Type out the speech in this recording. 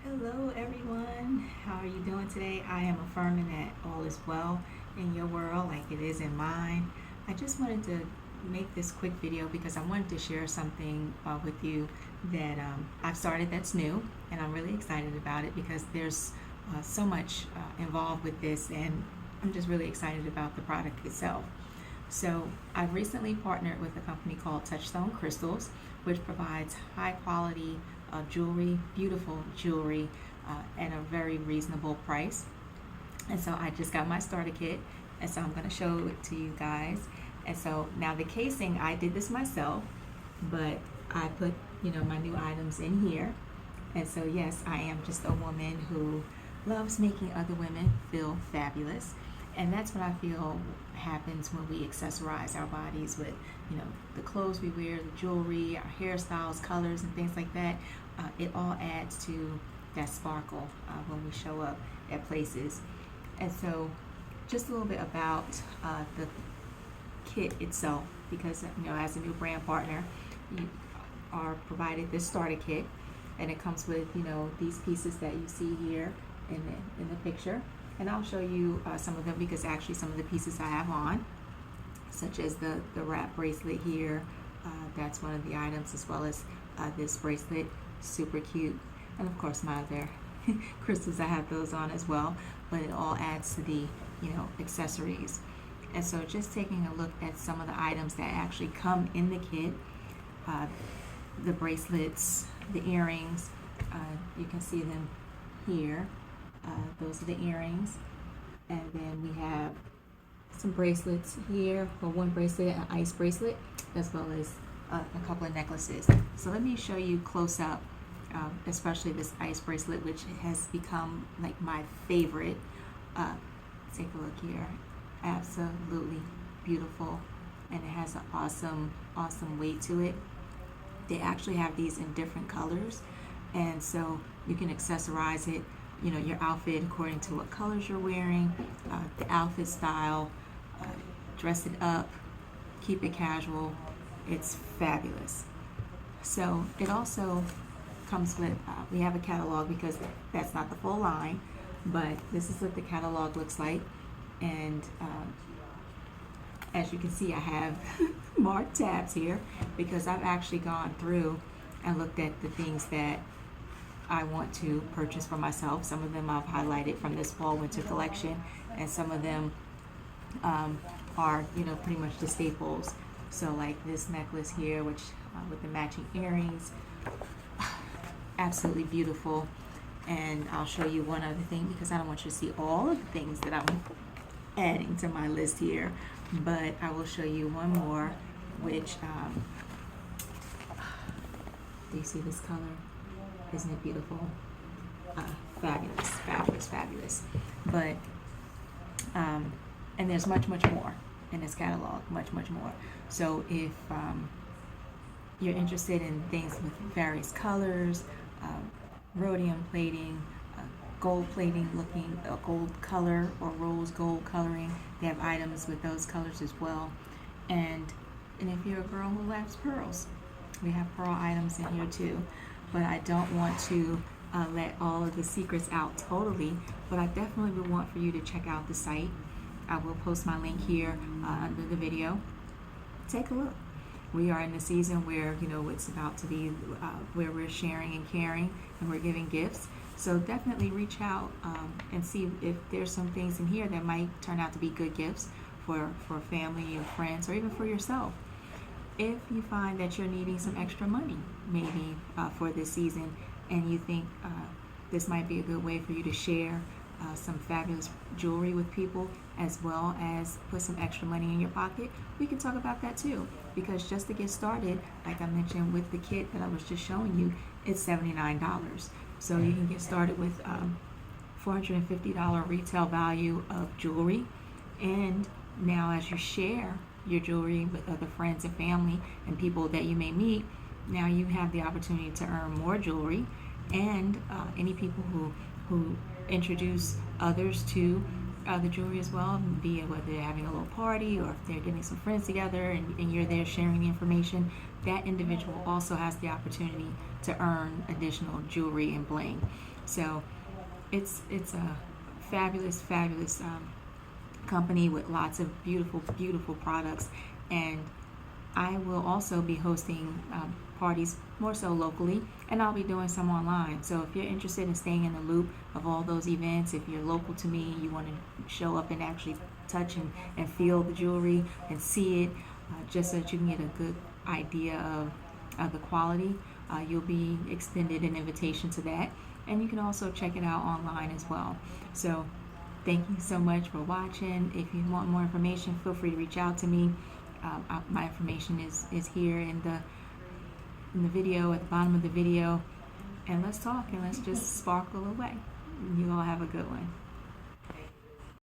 Hello, everyone. How are you doing today? I am affirming that all is well in your world like it is in mine. I just wanted to make this quick video because I wanted to share something with you that I've started that's new, and I'm really excited about it because there's so much involved with this, and I'm just really excited about the product itself. So I've recently partnered with a company called Touchstone Crystals, which provides high quality jewelry, beautiful jewelry at a very reasonable price. And so I just got my starter kit, and so I'm going to show it to you guys. And so now the casing, I did this myself, but I put my new items in here. And so yes, I am just a woman who loves making other women feel fabulous. And that's what I feel happens when we accessorize our bodies with, the clothes we wear, the jewelry, our hairstyles, colors, and things like that. It all adds to that sparkle when we show up at places. And so, just a little bit about the kit itself, because as a new brand partner, you are provided this starter kit, and it comes with these pieces that you see here in the picture. And I'll show you some of them because actually some of the pieces I have on, such as the wrap bracelet here, that's one of the items, as well as this bracelet, super cute. And of course my other crystals, I have those on as well, but it all adds to the accessories. And so just taking a look at some of the items that actually come in the kit, the bracelets, the earrings, you can see them here. Those are the earrings, and then we have some bracelets here, or one bracelet, an ice bracelet, as well as a couple of necklaces. So let me show you close up, especially this ice bracelet, which has become like my favorite. Take a look here, absolutely beautiful, and it has an awesome weight to it. They actually have these in different colors, and so you can accessorize it, your outfit according to what colors you're wearing, the outfit style, dress it up, keep it casual. It's fabulous. So it also comes with, we have a catalog because that's not the full line, but this is what the catalog looks like. And as you can see, I have marked tabs here because I've actually gone through and looked at the things that I want to purchase for myself. Some of them I've highlighted from this fall winter collection, and some of them are pretty much the staples. So like this necklace here, which with the matching earrings, absolutely beautiful. And I'll show you one other thing because I don't want you to see all of the things that I'm adding to my list here, but I will show you one more, which do you see this color? Isn't it beautiful? Fabulous, fabulous, fabulous. But and there's much more in this catalog, much more. So if you're interested in things with various colors, rhodium plating, gold plating, looking gold color or rose gold coloring, they have items with those colors as well. And if you're a girl who loves pearls, we have pearl items in here too. But I don't want to let all of the secrets out totally, but I definitely would want for you to check out the site. I will post my link here under the video. Take a look. We are in the season where it's about to be where we're sharing and caring, and we're giving gifts. So definitely reach out and see if there's some things in here that might turn out to be good gifts for family and friends, or even for yourself. If you find that you're needing some extra money, maybe for this season, and you think this might be a good way for you to share some fabulous jewelry with people, as well as put some extra money in your pocket, we can talk about that too. Because just to get started, like I mentioned with the kit that I was just showing you, it's $79. So you can get started with $450 retail value of jewelry, and now as you share your jewelry with other friends and family and people that you may meet, now you have the opportunity to earn more jewelry. And any people who introduce others to the jewelry as well, be it whether they're having a little party or if they're getting some friends together and you're there sharing the information, that individual also has the opportunity to earn additional jewelry and bling. So it's a fabulous company with lots of beautiful products. And I will also be hosting parties more so locally, and I'll be doing some online. So if you're interested in staying in the loop of all those events, if you're local to me, you want to show up and actually touch and feel the jewelry and see it, just so that you can get a good idea of the quality, you'll be extended an invitation to that. And you can also check it out online as well. So thank you so much for watching. If you want more information, feel free to reach out to me. My information is here in the video, at the bottom of the video. And let's talk and let's just sparkle away. You all have a good one.